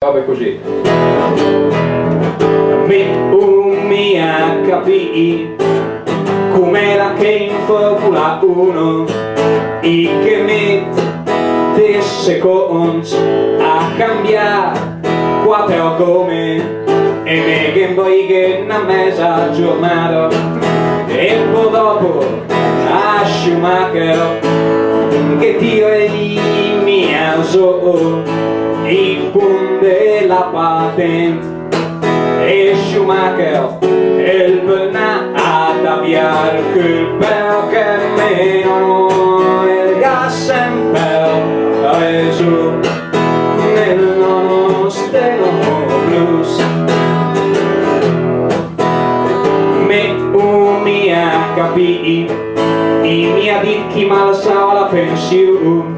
robe così. Mi ha capito com'era che in Formula 1 i che mette secondi a cambiare quattro gomme e me che poi che una mezza giornata e poi dopo a Schumacher che tira il mio so il punto della patente e Schumacher il penà ad avviare quel perché meno il gas sempre reso nel nostro blues. Mi ha capito i miei dicchi mal sa la pensione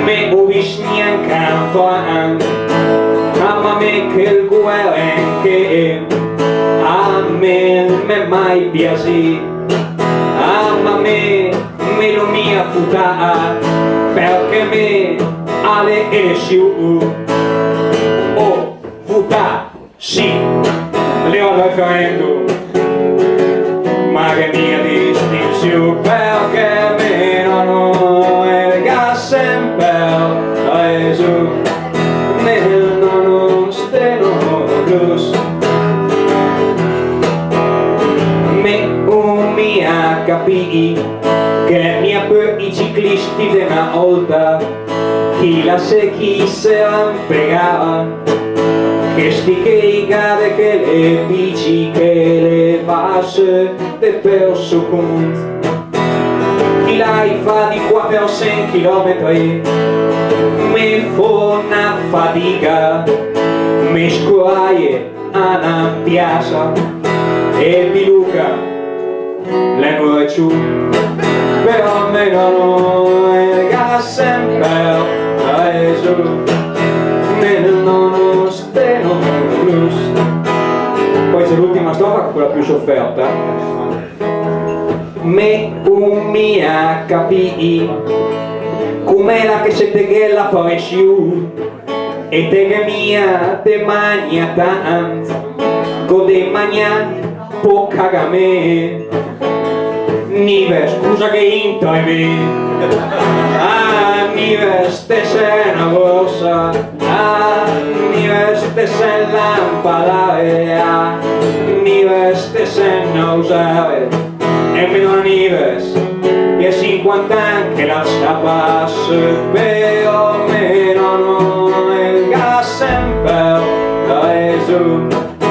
me ho visto neanche un fan ma me che il guerra che a me non mai piace ma me lo mia futa perché me alle elezioni ho votato sì le ho referendum ma che mia distinzione perché me non ho il gas sempre reso nel nostro blues. Mi ha capito che mia per i ciclisti di una volta chi la se chi se rampegava che sti che gare che le bici che le vasse de perso conto chi l'hai fa di 400 chilometri mi fa una fatica mi scuoie a una piazza e di Luca le nuove ciù però me non ho il gas sempre reso nel nostro blues. Poi c'è l'ultima strofa, quella più sofferta. Mi ha capito com'era che se te che la parecchiu e te che mia te magna tanto gode magna poca a me Nive, scusa che intro è me Nive stessa è una borsa Nive stessa è lampada Nive stessa è non usare e meno Nives e 50 anche la scapasse però meno no il gas sempre reso